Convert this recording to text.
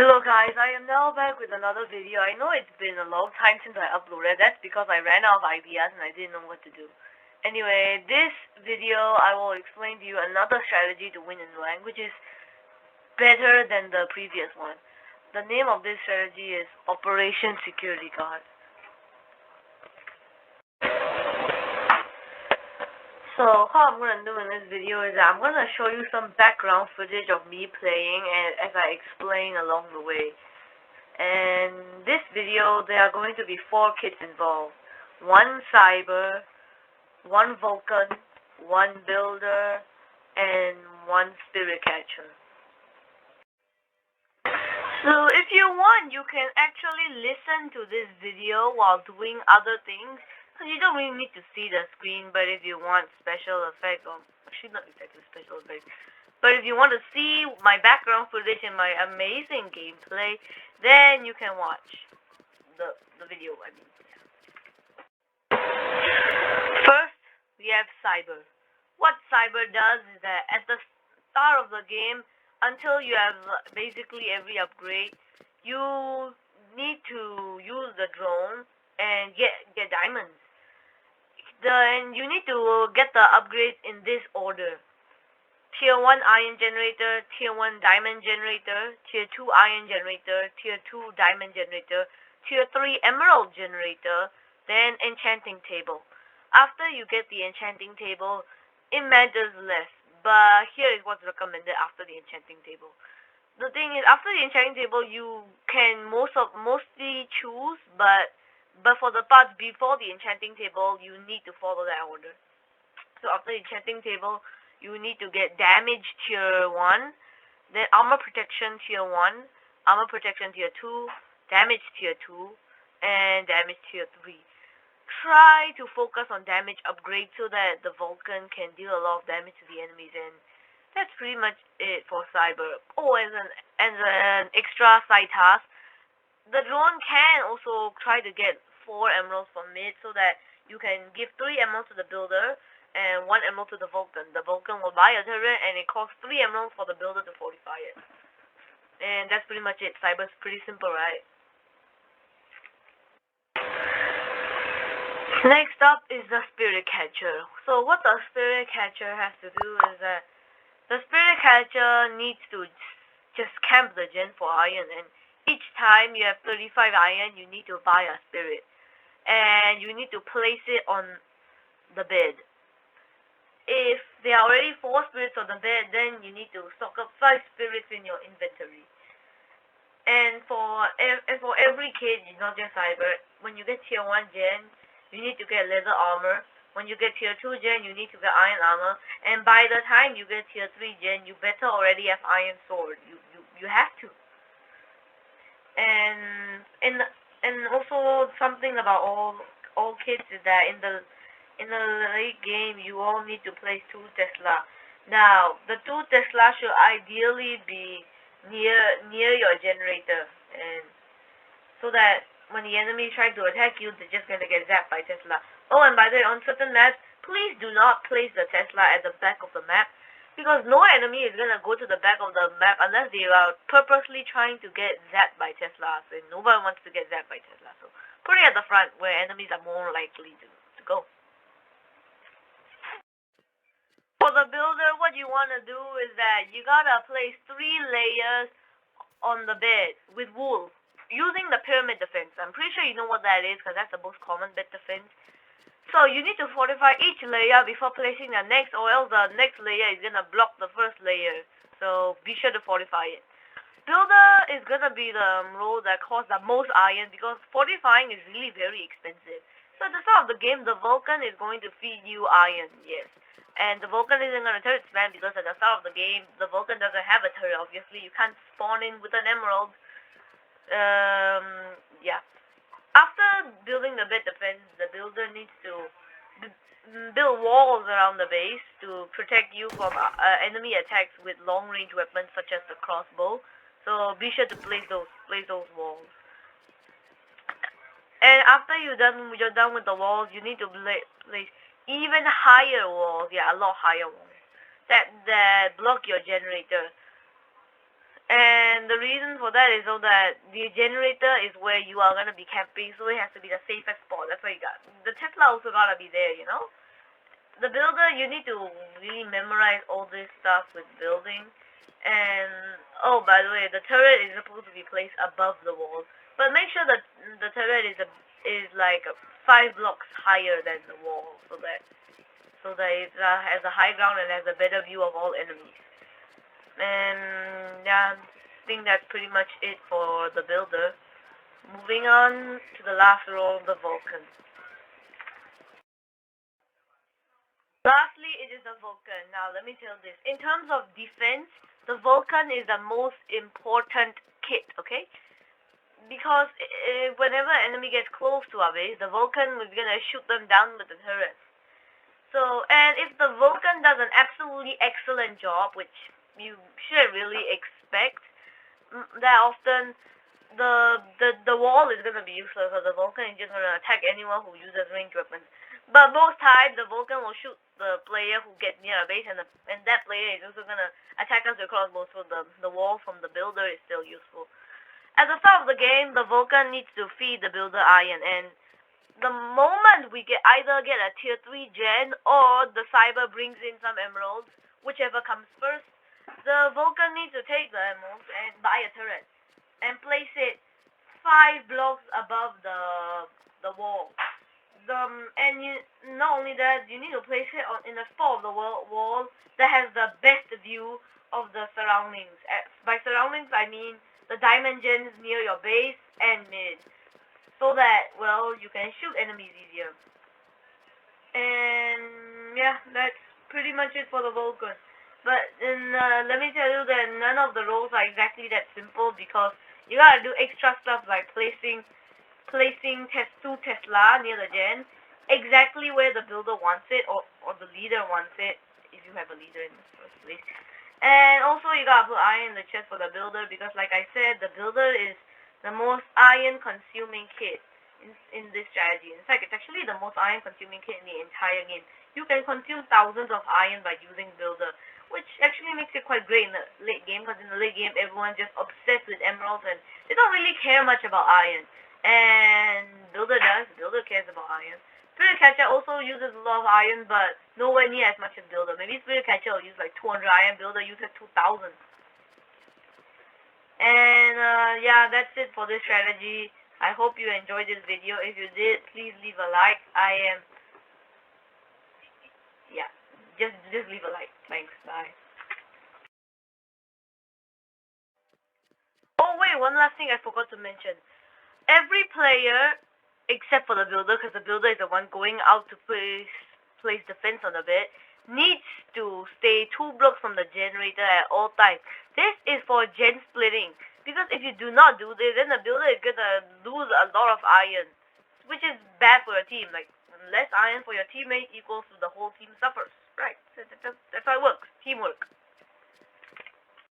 Hello guys, I am now back with another video. I know it's been a long time since I uploaded. That's because I ran out of ideas and I didn't know what to do. Anyway, this video I will explain to you another strategy to win in rank, which is better than the previous one. The name of this strategy is Operation Security Guard. So how I'm gonna do in this video is I'm gonna show you some background footage of me playing and as I explain along the way. And this video there are going to be 4 kits involved. 1 cyber, 1 Vulcan, 1 builder, and 1 spirit catcher. So if you want, you can actually listen to this video while doing other things. So you don't really need to see the screen, but if you want special effects, or actually not exactly special effects, but if you want to see my background footage and my amazing gameplay, then you can watch the video, I mean. First, we have cyber. What cyber does is that at the start of the game, until you have basically every upgrade, you need to use the drone and get diamonds. And you need to get the upgrades in this order: Tier 1 iron generator, Tier 1 diamond generator, Tier 2 iron generator, Tier 2 diamond generator, Tier 3 emerald generator, then enchanting table. After you get the enchanting table, it matters less, but here is what's recommended after the enchanting table. The thing is, after the enchanting table, you can mostly choose, but for the parts before the enchanting table, you need to follow that order. So after the enchanting table, you need to get damage tier 1, then armor protection tier 1, armor protection tier 2, damage tier 2, and damage tier 3. Try to focus on damage upgrade so that the Vulcan can deal a lot of damage to the enemies, and that's pretty much it for cyber. Oh, as an extra side task, the drone can also try to get 4 emeralds from mid so that you can give 3 emeralds to the builder and 1 emerald to the Vulcan. The Vulcan will buy a turret and it costs 3 emeralds for the builder to fortify it. And that's pretty much it. Cyber's pretty simple, right? Next up is the spirit catcher. So what the spirit catcher has to do is that the spirit catcher needs to just camp the gen for iron, and each time you have 35 iron, you need to buy a spirit. And you need to place it on the bed. If there are already 4 spirits on the bed, then you need to stock up 5 spirits in your inventory. And for every kit, not just cyber, when you get tier 1 gen, you need to get leather armor. When you get tier 2 gen, you need to get iron armor. And by the time you get tier 3 gen, you better already have iron sword. You have to. And also something about all kits is that in the late game, you all need to place 2 Tesla. Now, the 2 Tesla should ideally be near your generator, and so that when the enemy tries to attack you, they're just gonna get zapped by Tesla. Oh, and by the way, on certain maps, please do not place the Tesla at the back of the map, because no enemy is gonna go to the back of the map unless they are purposely trying to get zapped by Teslas, and nobody wants to get zapped by Tesla. So put it at the front where enemies are more likely to go. For the builder, what you want to do is that you gotta place 3 layers on the bed with wool using the pyramid defense. I'm pretty sure you know what that is because that's the most common bed defense. So you need to fortify each layer before placing the next, or else the next layer is gonna block the first layer. So be sure to fortify it. Builder is gonna be the role that costs the most iron because fortifying is really very expensive. So at the start of the game, the Vulcan is going to feed you iron, yes. And the Vulcan isn't gonna turret spam because at the start of the game, the Vulcan doesn't have a turret, obviously. You can't spawn in with an emerald. Yeah. After building the bed defense, the builder needs to build walls around the base to protect you from enemy attacks with long-range weapons such as the crossbow. So be sure to place those walls. And after you're done with the walls, you need to place even higher walls. Yeah, a lot higher walls that block your generator. And the reason for that is so that the generator is where you are gonna be camping, so it has to be the safest spot. That's why you got the Tesla also gotta be there, you know. The builder, you need to really memorize all this stuff with building. And oh, by the way, the turret is supposed to be placed above the wall, but make sure that the turret is like 5 blocks higher than the wall, so that it has a high ground and has a better view of all enemies. And yeah, I think that's pretty much it for the builder. Moving on to the last role, the Vulcan. Lastly, it is the Vulcan. Now, let me tell this. In terms of defense, the Vulcan is the most important kit, okay? Because whenever enemy gets close to our base, the Vulcan is gonna shoot them down with the turrets. So, and if the Vulcan does an absolutely excellent job, which you shouldn't really expect, that often the wall is gonna be useless, so the Vulcan is just gonna attack anyone who uses ranged weapons. But most times the Vulcan will shoot the player who gets near a base, and that player is also gonna attack us with crossbows. So the wall from the builder is still useful. At the start of the game, the Vulcan needs to feed the builder iron, and the moment we either get a tier 3 gen or the Cyber brings in some emeralds, whichever comes first, the Vulcan needs to take the emeralds and buy a turret and place it 5 blocks above the wall. And not only that, you need to place it in the spot of the wall that has the best view of the surroundings. By surroundings, I mean the diamond gens near your base and mid, so that, well, you can shoot enemies easier. And yeah, that's pretty much it for the Vulcan. But let me tell you that none of the roles are exactly that simple, because you gotta do extra stuff like placing two Tesla near the gen, exactly where the builder wants it, or the leader wants it, if you have a leader in the first place. And also you gotta put iron in the chest for the builder, because like I said, the builder is the most iron consuming kit in this strategy. In fact, it's actually the most iron consuming kit in the entire game. You can consume thousands of iron by using builder, which actually makes it quite great in the late game, because in the late game everyone's just obsessed with emeralds and they don't really care much about iron. And builder cares about iron. Spirit Catcher also uses a lot of iron, but nowhere near as much as builder. Maybe Spirit Catcher will use like 200 iron, builder uses 2000. And yeah, that's it for this strategy. I hope you enjoyed this video. If you did, please leave a like. Yeah, just leave a like. Thanks, bye. Oh wait, one last thing I forgot to mention. Every player, except for the builder, because the builder is the one going out to place defense on the bed, needs to stay 2 blocks from the generator at all times. This is for gen splitting, because if you do not do this, then the builder is gonna lose a lot of iron, which is bad for your team. Like, less iron for your teammate equals to the whole team suffers. Right, that's how it works. Teamwork.